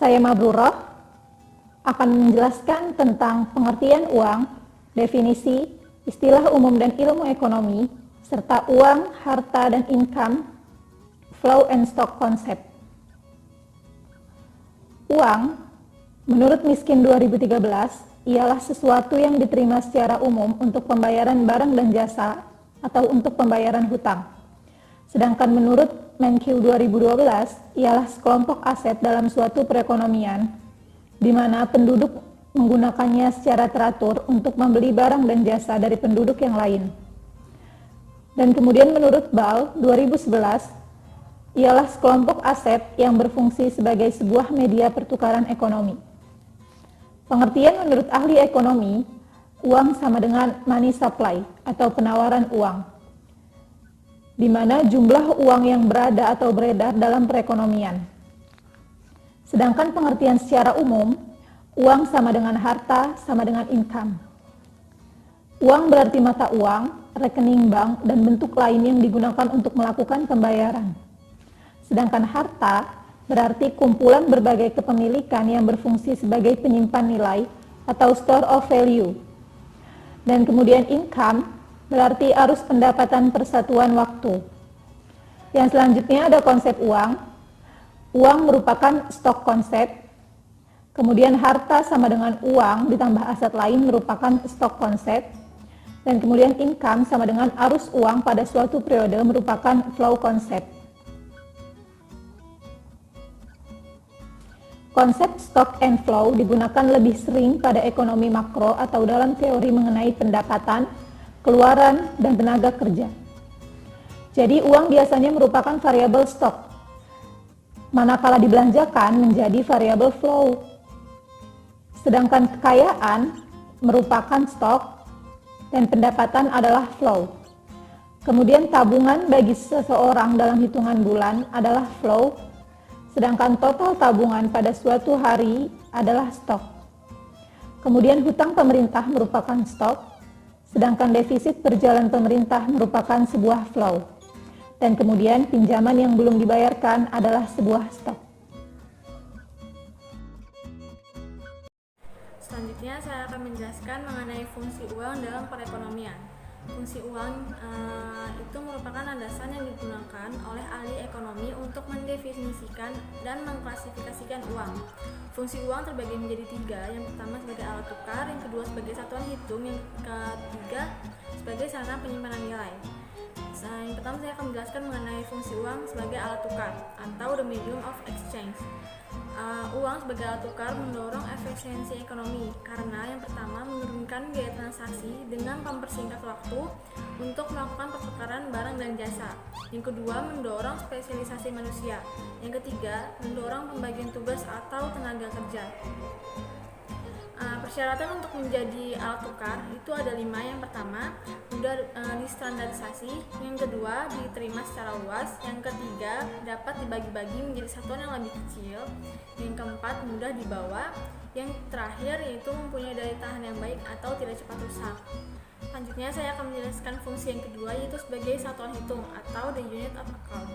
Saya Mabrurah akan menjelaskan tentang pengertian uang, definisi, istilah umum dan ilmu ekonomi, serta uang, harta, dan income, flow and stock concept. Uang, menurut Miskin 2013, ialah sesuatu yang diterima secara umum untuk pembayaran barang dan jasa atau untuk pembayaran hutang. Sedangkan menurut Menkyu 2012, ialah sekelompok aset dalam suatu perekonomian, di mana penduduk menggunakannya secara teratur untuk membeli barang dan jasa dari penduduk yang lain. Dan kemudian menurut Ball 2011, ialah sekelompok aset yang berfungsi sebagai sebuah media pertukaran ekonomi. Pengertian menurut ahli ekonomi, uang sama dengan money supply atau penawaran uang, di mana jumlah uang yang berada atau beredar dalam perekonomian. Sedangkan pengertian secara umum, uang sama dengan harta sama dengan income. Uang berarti mata uang, rekening bank, dan bentuk lain yang digunakan untuk melakukan pembayaran. Sedangkan harta berarti kumpulan berbagai kepemilikan yang berfungsi sebagai penyimpan nilai atau store of value. Dan kemudian income berarti arus pendapatan persatuan waktu. Yang selanjutnya ada konsep uang. Uang merupakan stok konsep. Kemudian harta sama dengan uang ditambah aset lain merupakan stok konsep. Dan kemudian income sama dengan arus uang pada suatu periode merupakan flow konsep. Konsep stock and flow digunakan lebih sering pada ekonomi makro atau dalam teori mengenai pendapatan, keluaran, dan tenaga kerja. Jadi uang biasanya merupakan variabel stok, manakala dibelanjakan menjadi variabel flow. Sedangkan kekayaan merupakan stok dan pendapatan adalah flow. Kemudian tabungan bagi seseorang dalam hitungan bulan adalah flow, sedangkan total tabungan pada suatu hari adalah stok. Kemudian hutang pemerintah merupakan stok, sedangkan defisit berjalan pemerintah merupakan sebuah flow. Dan kemudian pinjaman yang belum dibayarkan adalah sebuah stok. Selanjutnya saya akan menjelaskan mengenai fungsi uang dalam perekonomian. Fungsi uang itu merupakan landasan yang digunakan oleh ahli ekonomi untuk mendefinisikan dan mengklasifikasikan uang. Fungsi uang terbagi menjadi tiga. Yang pertama sebagai alat tukar, yang kedua sebagai satuan hitung, yang ketiga sebagai sarana penyimpanan nilai. Yang pertama saya akan menjelaskan mengenai fungsi uang sebagai alat tukar atau the medium of exchange. Uang sebagai alat tukar mendorong efisiensi ekonomi karena yang pertama menurunkan biaya transaksi dengan mempersingkat waktu untuk melakukan pertukaran barang dan jasa. Yang kedua mendorong spesialisasi manusia. Yang ketiga mendorong pembagian tugas atau tenaga kerja. Persyaratan untuk menjadi alat tukar itu ada 5. Yang pertama mudah distandarisasi, yang kedua diterima secara luas, yang ketiga dapat dibagi-bagi menjadi satuan yang lebih kecil, yang keempat mudah dibawa, yang terakhir yaitu mempunyai daya tahan yang baik atau tidak cepat rusak. Selanjutnya saya akan menjelaskan fungsi yang kedua yaitu sebagai satuan hitung atau the unit of account.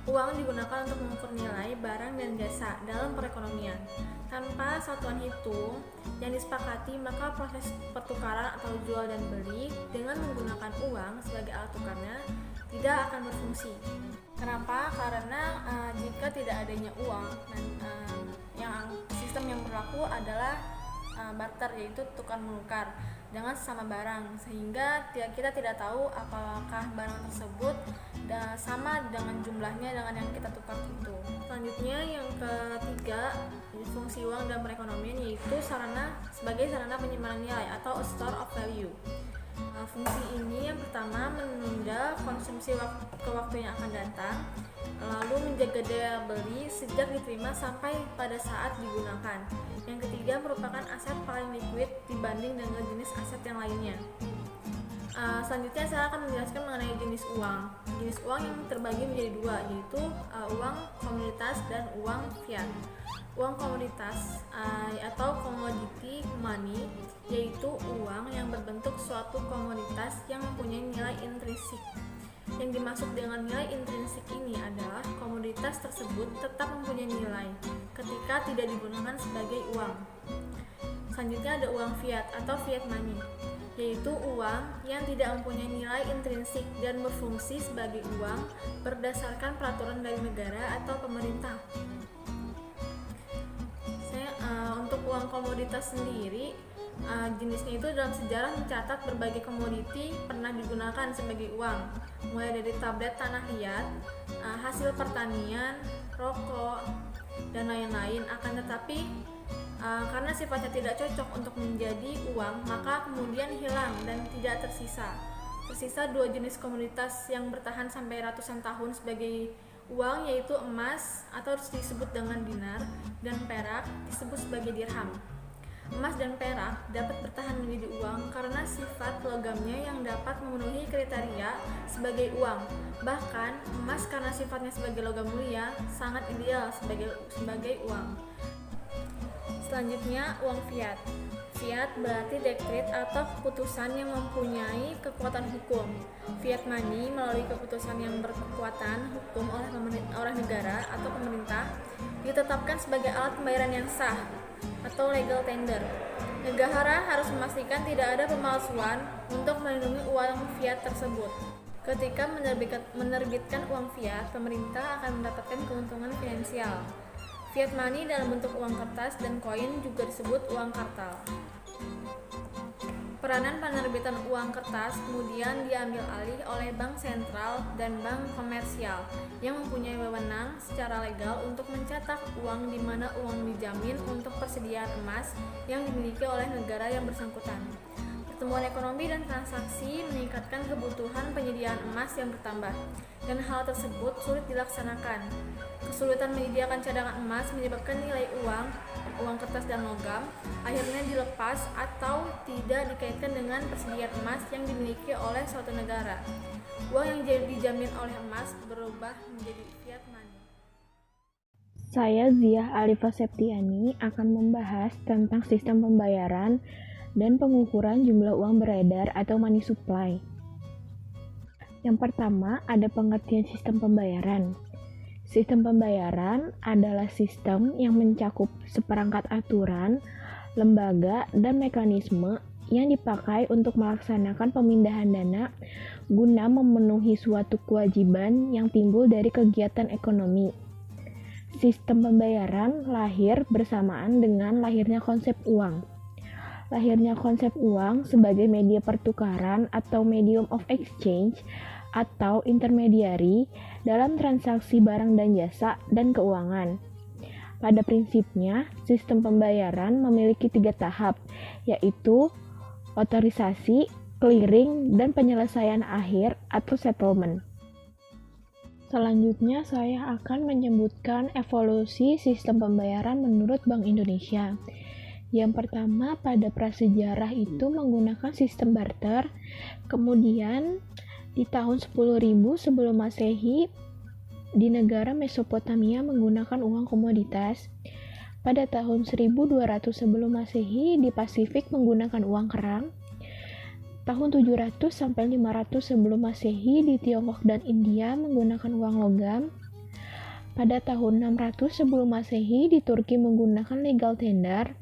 Uang digunakan untuk mengukur nilai barang dan jasa dalam perekonomian. Tanpa satuan hitung yang disepakati, maka proses pertukaran atau jual dan beli dengan menggunakan uang sebagai alat tukarnya tidak akan berfungsi. Kenapa? Karena jika tidak adanya uang, sistem yang berlaku adalah barter, yaitu tukar menukar dengan sesama barang, sehingga kita tidak tahu apakah barang tersebut sama dengan jumlahnya dengan yang kita tukar itu. Selanjutnya yang ketiga, fungsi uang dalam perekonomian yaitu sebagai sarana penyimpanan nilai atau a store of value. Fungsi ini yang pertama menunda konsumsi ke waktu yang akan datang, lalu menjaga daya beli sejak diterima sampai pada saat digunakan. Yang ketiga merupakan aset paling liquid dibanding dengan jenis aset yang lainnya. Selanjutnya saya akan menjelaskan mengenai jenis uang. Jenis uang yang terbagi menjadi dua, yaitu uang komoditas dan uang fiat. Uang komoditas atau commodity money yaitu uang yang berbentuk suatu komoditas yang mempunyai nilai intrinsik. Yang dimaksud dengan nilai intrinsik ini adalah komoditas tersebut tetap mempunyai nilai ketika tidak digunakan sebagai uang. Selanjutnya ada uang fiat atau fiat money, yaitu uang yang tidak mempunyai nilai intrinsik dan berfungsi sebagai uang berdasarkan peraturan dari negara atau pemerintah. Untuk uang komoditas sendiri, jenisnya itu dalam sejarah mencatat berbagai komoditi pernah digunakan sebagai uang, mulai dari tablet tanah liat, hasil pertanian, rokok, dan lain-lain. Akan tetapi karena sifatnya tidak cocok untuk menjadi uang, maka kemudian hilang dan tidak tersisa. Tersisa dua jenis komoditas yang bertahan sampai ratusan tahun sebagai uang, yaitu emas atau disebut dengan dinar, dan perak disebut sebagai dirham. Emas dan perak dapat bertahan menjadi uang karena sifat logamnya yang dapat memenuhi kriteria sebagai uang. Bahkan emas karena sifatnya sebagai logam mulia sangat ideal sebagai uang. Selanjutnya, uang fiat. Fiat berarti dekret atau keputusan yang mempunyai kekuatan hukum. Fiat money melalui keputusan yang berkekuatan hukum oleh negara atau pemerintah ditetapkan sebagai alat pembayaran yang sah atau legal tender. Negara harus memastikan tidak ada pemalsuan untuk melindungi uang fiat tersebut. Ketika menerbitkan uang fiat, pemerintah akan mendapatkan keuntungan finansial. Fiat money dalam bentuk uang kertas dan koin juga disebut uang kartal. Peranan penerbitan uang kertas kemudian diambil alih oleh bank sentral dan bank komersial yang mempunyai wewenang secara legal untuk mencetak uang, di mana uang dijamin untuk persediaan emas yang dimiliki oleh negara yang bersangkutan. Pertumbuhan ekonomi dan transaksi meningkatkan kebutuhan penyediaan emas yang bertambah, dan hal tersebut sulit dilaksanakan. Kesulitan menyediakan cadangan emas menyebabkan nilai uang kertas dan logam akhirnya dilepas atau tidak dikaitkan dengan persediaan emas yang dimiliki oleh suatu negara. Uang yang dijamin oleh emas berubah menjadi fiat money. Saya Ziyah Alifa Septiani akan membahas tentang sistem pembayaran dan pengukuran jumlah uang beredar atau money supply. Yang pertama, ada pengertian sistem pembayaran. Sistem pembayaran adalah sistem yang mencakup seperangkat aturan, lembaga, dan mekanisme yang dipakai untuk melaksanakan pemindahan dana guna memenuhi suatu kewajiban yang timbul dari kegiatan ekonomi. Sistem pembayaran lahir bersamaan dengan lahirnya konsep uang. Lahirnya konsep uang sebagai media pertukaran atau medium of exchange atau intermediari dalam transaksi barang dan jasa dan keuangan. Pada prinsipnya, sistem pembayaran memiliki 3 tahap, yaitu otorisasi, clearing, dan penyelesaian akhir atau settlement. Selanjutnya, saya akan menyebutkan evolusi sistem pembayaran menurut Bank Indonesia. Yang pertama, pada prasejarah itu menggunakan sistem barter, kemudian di tahun 10.000 sebelum Masehi, di negara Mesopotamia menggunakan uang komoditas. Pada tahun 1200 sebelum Masehi, di Pasifik menggunakan uang kerang. Tahun 700 sampai 500 sebelum Masehi, di Tiongkok dan India menggunakan uang logam. Pada tahun 600 sebelum Masehi, di Turki menggunakan legal tender.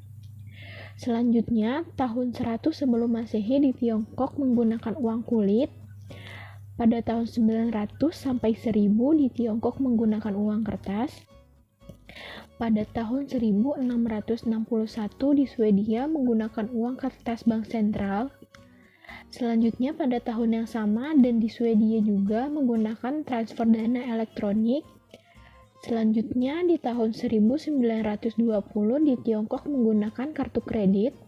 Selanjutnya, tahun 100 sebelum Masehi, di Tiongkok menggunakan uang kulit. Pada tahun 900 sampai 1000 di Tiongkok menggunakan uang kertas. Pada tahun 1661 di Swedia menggunakan uang kertas bank sentral. Selanjutnya pada tahun yang sama dan di Swedia juga menggunakan transfer dana elektronik. Selanjutnya di tahun 1920 di Tiongkok menggunakan kartu kredit.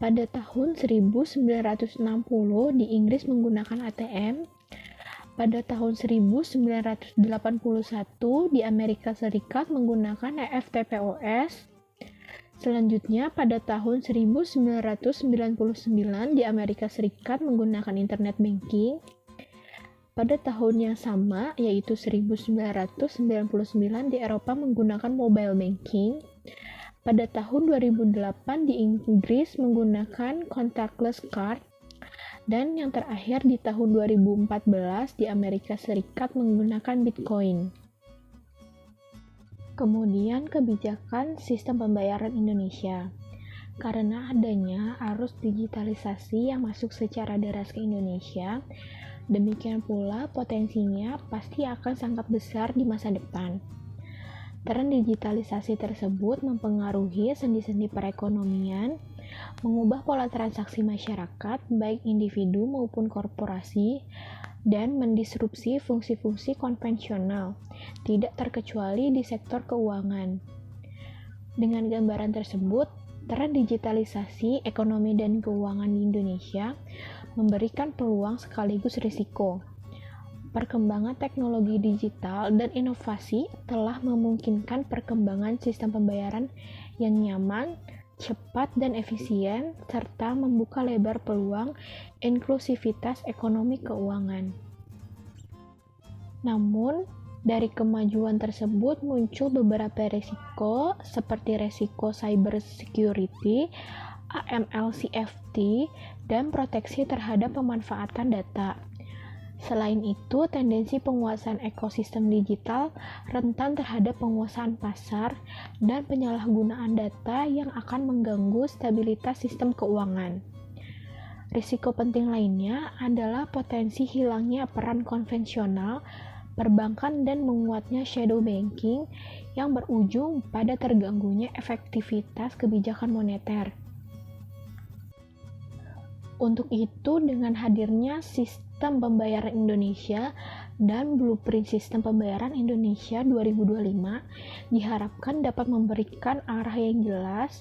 Pada tahun 1960 di Inggris menggunakan ATM. Pada tahun 1981 di Amerika Serikat menggunakan EFT-POS. Selanjutnya pada tahun 1999 di Amerika Serikat menggunakan internet banking. Pada tahun yang sama, yaitu 1999 di Eropa menggunakan mobile banking. Pada tahun 2008 di Inggris menggunakan contactless card, dan yang terakhir di tahun 2014 di Amerika Serikat menggunakan Bitcoin. Kemudian kebijakan sistem pembayaran Indonesia. Karena adanya arus digitalisasi yang masuk secara deras ke Indonesia, demikian pula potensinya pasti akan sangat besar di masa depan. Tren digitalisasi tersebut mempengaruhi sendi-sendi perekonomian, mengubah pola transaksi masyarakat, baik individu maupun korporasi, dan mendisrupsi fungsi-fungsi konvensional, tidak terkecuali di sektor keuangan. Dengan gambaran tersebut, tren digitalisasi ekonomi dan keuangan di Indonesia memberikan peluang sekaligus risiko. Perkembangan teknologi digital dan inovasi telah memungkinkan perkembangan sistem pembayaran yang nyaman, cepat, dan efisien, serta membuka lebar peluang inklusivitas ekonomi keuangan. Namun, dari kemajuan tersebut muncul beberapa risiko seperti risiko cyber security, AML/CFT, dan proteksi terhadap pemanfaatan data. Selain itu, tendensi penguasaan ekosistem digital rentan terhadap penguasaan pasar dan penyalahgunaan data yang akan mengganggu stabilitas sistem keuangan. Risiko penting lainnya adalah potensi hilangnya peran konvensional perbankan dan menguatnya shadow banking yang berujung pada terganggunya efektivitas kebijakan moneter. Untuk itu, dengan hadirnya sistem pembayaran Indonesia dan blueprint sistem pembayaran Indonesia 2025 diharapkan dapat memberikan arah yang jelas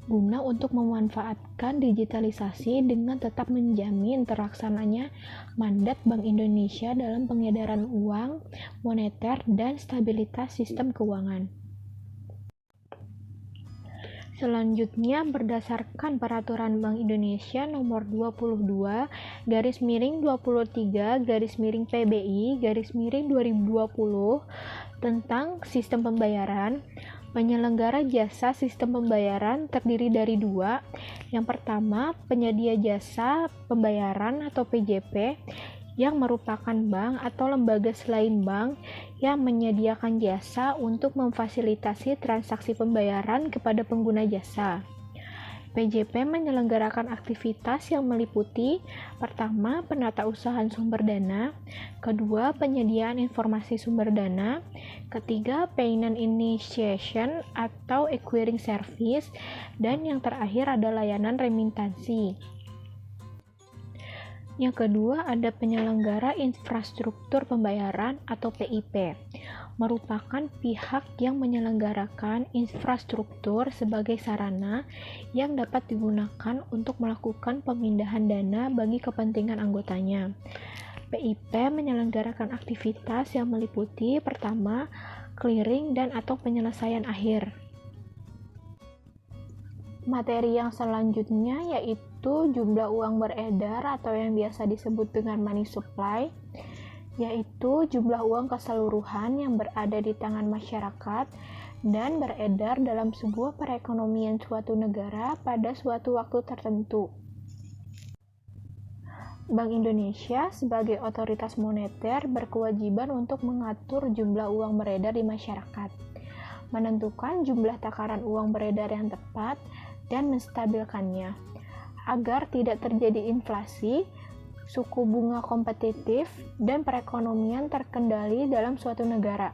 guna untuk memanfaatkan digitalisasi dengan tetap menjamin terlaksananya mandat Bank Indonesia dalam pengedaran uang, moneter, dan stabilitas sistem keuangan. Selanjutnya, berdasarkan Peraturan Bank Indonesia Nomor 22/23/PBI/2020 tentang Sistem Pembayaran, penyelenggara jasa sistem pembayaran terdiri dari dua. Yang pertama, penyedia jasa pembayaran atau PJP, yang merupakan bank atau lembaga selain bank yang menyediakan jasa untuk memfasilitasi transaksi pembayaran kepada pengguna jasa. PJP menyelenggarakan aktivitas yang meliputi: pertama, penatausahaan sumber dana, kedua, penyediaan informasi sumber dana, ketiga, payment initiation atau acquiring service, dan yang terakhir ada layanan remittansi. Yang kedua, ada penyelenggara infrastruktur pembayaran atau PIP, merupakan pihak yang menyelenggarakan infrastruktur sebagai sarana yang dapat digunakan untuk melakukan pemindahan dana bagi kepentingan anggotanya. PIP menyelenggarakan aktivitas yang meliputi: pertama, clearing dan atau penyelesaian akhir. Materi yang selanjutnya yaitu jumlah uang beredar atau yang biasa disebut dengan money supply, yaitu jumlah uang keseluruhan yang berada di tangan masyarakat dan beredar dalam sebuah perekonomian suatu negara pada suatu waktu tertentu. Bank Indonesia sebagai otoritas moneter berkewajiban untuk mengatur jumlah uang beredar di masyarakat, menentukan jumlah takaran uang beredar yang tepat, dan menstabilkannya, agar tidak terjadi inflasi, suku bunga kompetitif, dan perekonomian terkendali dalam suatu negara.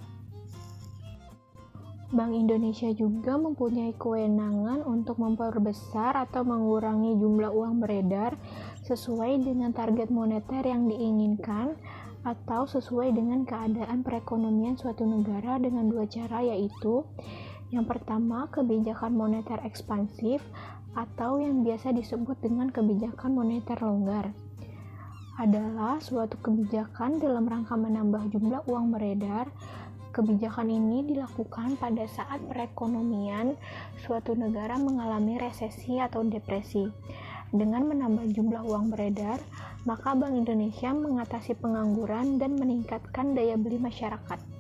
Bank Indonesia juga mempunyai kewenangan untuk memperbesar atau mengurangi jumlah uang beredar sesuai dengan target moneter yang diinginkan atau sesuai dengan keadaan perekonomian suatu negara dengan dua cara, yaitu yang pertama, kebijakan moneter ekspansif atau yang biasa disebut dengan kebijakan moneter longgar, adalah suatu kebijakan dalam rangka menambah jumlah uang beredar. Kebijakan ini dilakukan pada saat perekonomian suatu negara mengalami resesi atau depresi. Dengan menambah jumlah uang beredar, maka Bank Indonesia mengatasi pengangguran dan meningkatkan daya beli masyarakat.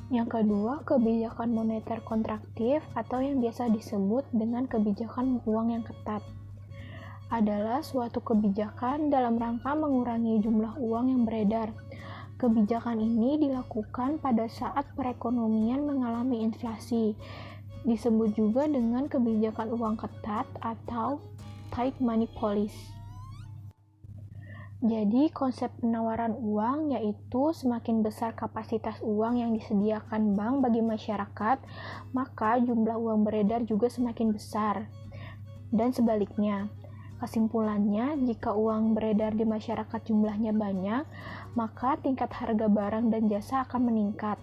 Yang kedua, kebijakan moneter kontraktif atau yang biasa disebut dengan kebijakan uang yang ketat, adalah suatu kebijakan dalam rangka mengurangi jumlah uang yang beredar. Kebijakan ini dilakukan pada saat perekonomian mengalami inflasi. Disebut juga dengan kebijakan uang ketat atau tight money policy. Jadi, konsep penawaran uang yaitu semakin besar kapasitas uang yang disediakan bank bagi masyarakat, maka jumlah uang beredar juga semakin besar. Dan sebaliknya, kesimpulannya, jika uang beredar di masyarakat jumlahnya banyak, maka tingkat harga barang dan jasa akan meningkat.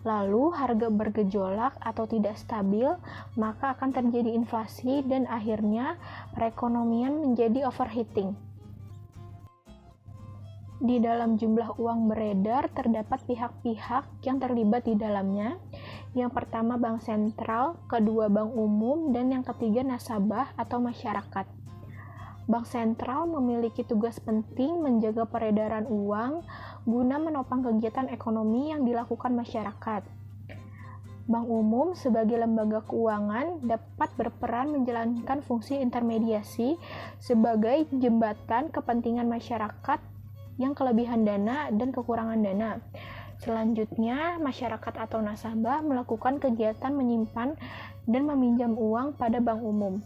Lalu, harga bergejolak atau tidak stabil, maka akan terjadi inflasi dan akhirnya perekonomian menjadi overheating. Di dalam jumlah uang beredar terdapat pihak-pihak yang terlibat di dalamnya. Yang pertama bank sentral, kedua bank umum, dan yang ketiga nasabah atau masyarakat. Bank sentral memiliki tugas penting menjaga peredaran uang guna menopang kegiatan ekonomi yang dilakukan masyarakat. Bank umum sebagai lembaga keuangan dapat berperan menjalankan fungsi intermediasi sebagai jembatan kepentingan masyarakat yang kelebihan dana dan kekurangan dana. Selanjutnya, masyarakat atau nasabah melakukan kegiatan menyimpan dan meminjam uang pada bank umum.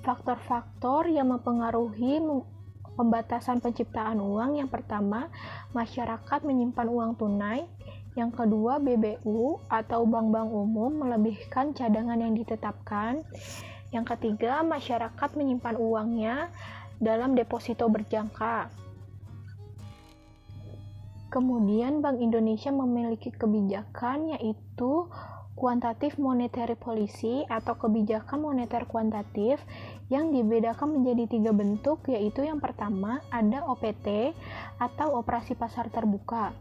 Faktor-faktor yang mempengaruhi pembatasan penciptaan uang yang pertama, masyarakat menyimpan uang tunai. Yang kedua, BBU atau bank-bank umum melebihkan cadangan yang ditetapkan. Yang ketiga, masyarakat menyimpan uangnya dalam deposito berjangka. Kemudian Bank Indonesia memiliki kebijakan yaitu quantitative monetary policy atau kebijakan moneter kuantitatif yang dibedakan menjadi 3 bentuk, yaitu yang pertama ada OPT atau operasi pasar terbuka.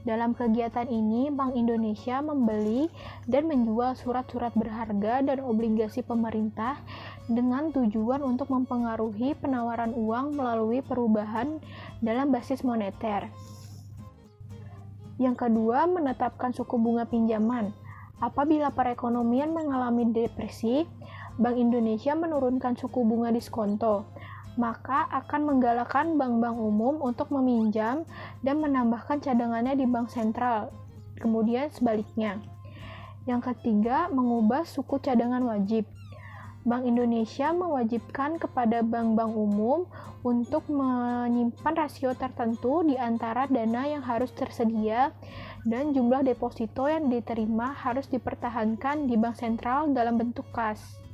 Dalam kegiatan ini, Bank Indonesia membeli dan menjual surat-surat berharga dan obligasi pemerintah dengan tujuan untuk mempengaruhi penawaran uang melalui perubahan dalam basis moneter. Yang kedua, menetapkan suku bunga pinjaman. Apabila perekonomian mengalami depresi, Bank Indonesia menurunkan suku bunga diskonto, maka akan menggalakkan bank-bank umum untuk meminjam dan menambahkan cadangannya di bank sentral. Kemudian sebaliknya. Yang ketiga, mengubah suku cadangan wajib. Bank Indonesia mewajibkan kepada bank-bank umum untuk menyimpan rasio tertentu di antara dana yang harus tersedia dan jumlah deposito yang diterima harus dipertahankan di bank sentral dalam bentuk kas.